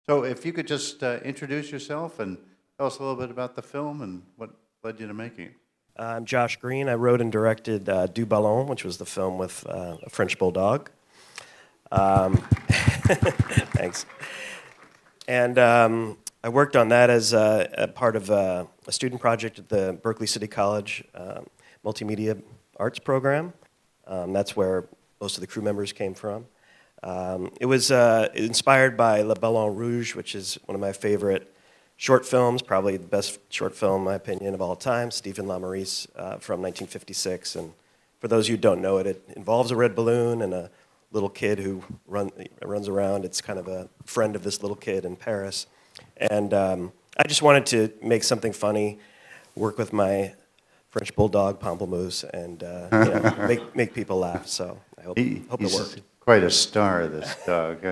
So if you could just introduce yourself and tell us a little bit about the film and what led you to making it. I'm Josh Green. I wrote and directed Deux Balloons, which was the film with a French bulldog. Thanks. And I worked on that as a part of a student project at the Berkeley City College Multimedia Arts Program. That's where most of the crew members came from. It was inspired by Le Ballon Rouge, which is one of my favorite short films, probably the best short film, in my opinion, of all time, Stephen Lamoury's from 1956. And for those of you who don't know it, it involves a red balloon and a little kid who runs around. It's kind of a friend of this little kid in Paris. And I just wanted to make something funny, work with my French bulldog, Pamplemousse, and make people laugh. So I hope it worked. Quite a star, this dog.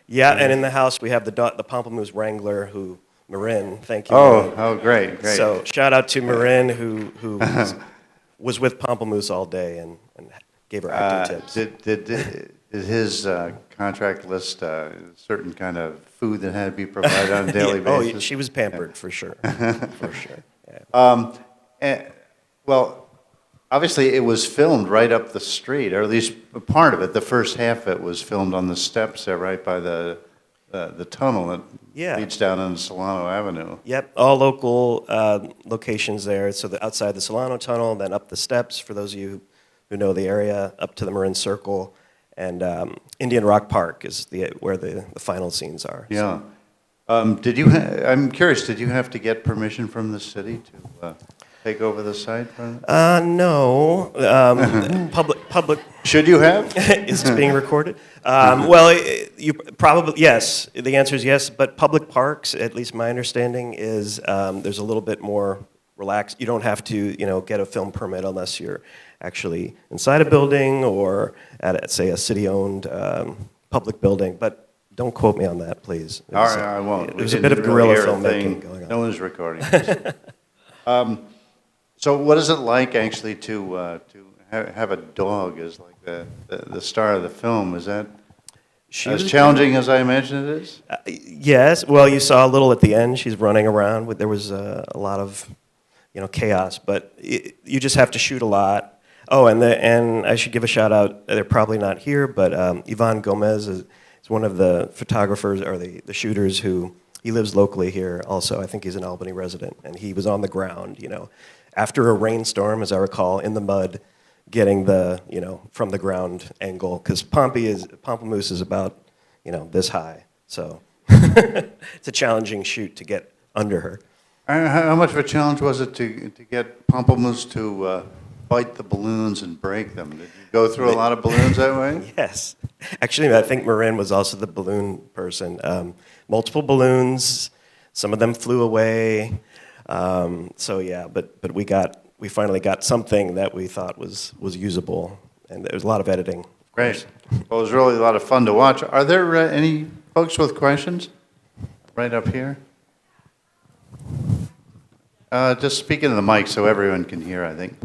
Yeah, and in the house we have the Pamplemousse Wrangler, who Marin. Thank you. Oh, great. So shout out to Marin, who was with Pamplemousse all day and gave her acting tips. Did his contract list a certain kind of food that had to be provided on a daily basis? Oh, she was pampered for sure, for sure. Yeah. Well, obviously it was filmed right up the street, or at least a part of it. The first half of it was filmed on the steps there, right by the tunnel that leads down on Solano Avenue. Yep, all local locations there. So outside the Solano Tunnel, then up the steps, for those of you who know the area, up to the Marin Circle, and Indian Rock Park is where the final scenes are. Yeah. So. I'm curious, did you have to get permission from the city to take over the site? No. Public. Should you have? Is this being recorded? Well, you probably, yes. The answer is yes, but public parks, at least my understanding, is there's a little bit more relaxed. You don't have to, get a film permit unless you're actually inside a building or at, say, a city-owned public building. But don't quote me on that, please. All right, I won't. There's a bit of guerrilla filmmaking going on. No one's recording. So what is it like actually to have a dog as like the star of the film? Is that as challenging as I imagine it is? Yes. Well, you saw a little at the end. She's running around. There was a lot of chaos, but you just have to shoot a lot. Oh, and I should give a shout out. They're probably not here, but Ivan Gomez is one of the photographers or the shooters who he lives locally here. Also, I think he's an Albany resident, and he was on the ground. After a rainstorm, as I recall, in the mud, getting the, from the ground angle, because Pamplemousse is about, this high. So it's a challenging shoot to get under her. How much of a challenge was it to get Pamplemousse to bite the balloons and break them? Did you go through a lot of balloons that way? Yes. Actually, I think Marin was also the balloon person. Multiple balloons, some of them flew away. So yeah, but we finally got something that we thought was usable, and there was a lot of editing. Great. Well, it was really a lot of fun to watch. Are there any folks with questions? Right up here. Just speak into the mic so everyone can hear, I think.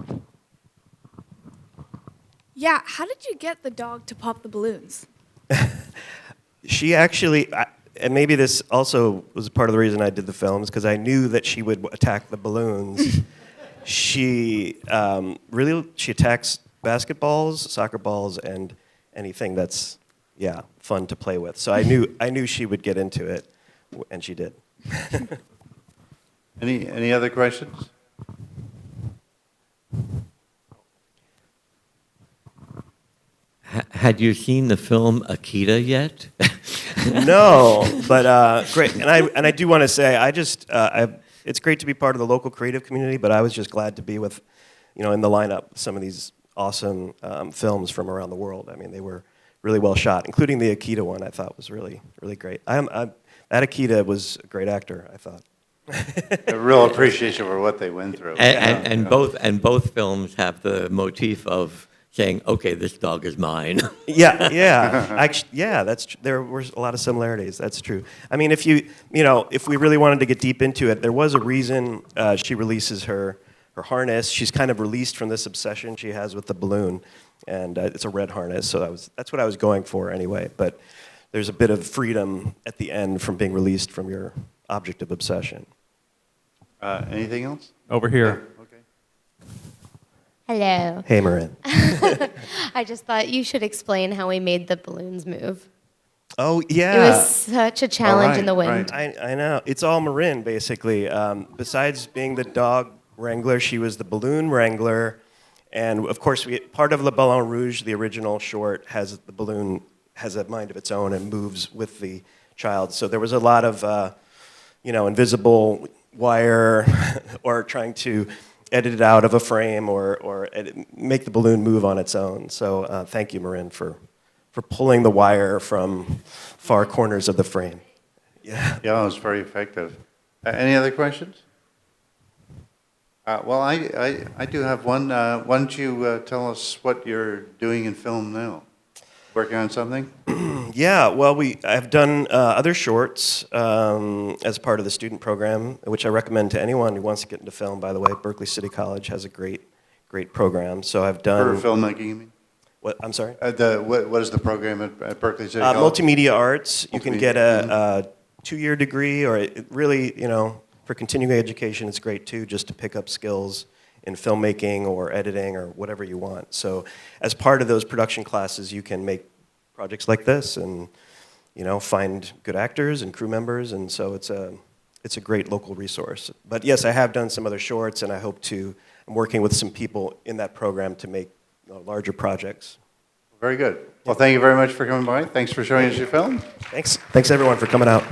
Yeah, how did you get the dog to pop the balloons? She actually. And maybe this also was part of the reason I did the film, is because I knew that she would attack the balloons. She attacks basketballs, soccer balls, and anything that's fun to play with. So I knew she would get into it, and she did. Any other questions? Had you seen the film Akita yet? No, but great. And I do want to say, it's great to be part of the local creative community, but I was just glad to be with, in the lineup, some of these awesome films from around the world. I mean, they were really well shot, including the Akita one. I thought was really, really great. That Akita was a great actor, I thought. A real appreciation for what they went through. And both films have the motif of saying, "Okay, this dog is mine." Yeah. Actually, there were a lot of similarities. That's true. I mean, if we really wanted to get deep into it, there was a reason she releases her harness. She's kind of released from this obsession she has with the balloon, and it's a red harness. So that's what I was going for anyway. But there's a bit of freedom at the end from being released from your object of obsession. Anything else? Over here. Okay. Hello. Hey, Marin. I just thought you should explain how we made the balloons move. Oh, yeah. It was such a challenge in the right, wind. I know. It's all Marin, basically. Besides being the dog wrangler, she was the balloon wrangler. And of course, part of Le Ballon Rouge, the original short, has the balloon has a mind of its own and moves with the child. So there was a lot of, invisible wire or trying to edit it out of a frame or make the balloon move on its own. So thank you, Marin, for pulling the wire from far corners of the frame. Yeah. Yeah, it was very effective. Any other questions? Well, I do have one. Why don't you tell us what you're doing in film now? Working on something? Yeah, well, I've done other shorts as part of the student program, which I recommend to anyone who wants to get into film, by the way. Berkeley City College has a great program. So I've done... For filmmaking, you mean? What, I'm sorry? What is the program at Berkeley City College? Multimedia Arts. You can Multimedia. get a 2-year degree, or it really, for continuing education, it's great too, just to pick up skills in filmmaking or editing or whatever you want. So as part of those production classes, you can make projects like this and, find good actors and crew members, and so it's a great local resource. But yes, I have done some other shorts, and I'm working with some people in that program to make larger projects. Very good. Well, thank you very much for coming by. Thanks for showing us your film. Thanks everyone for coming out.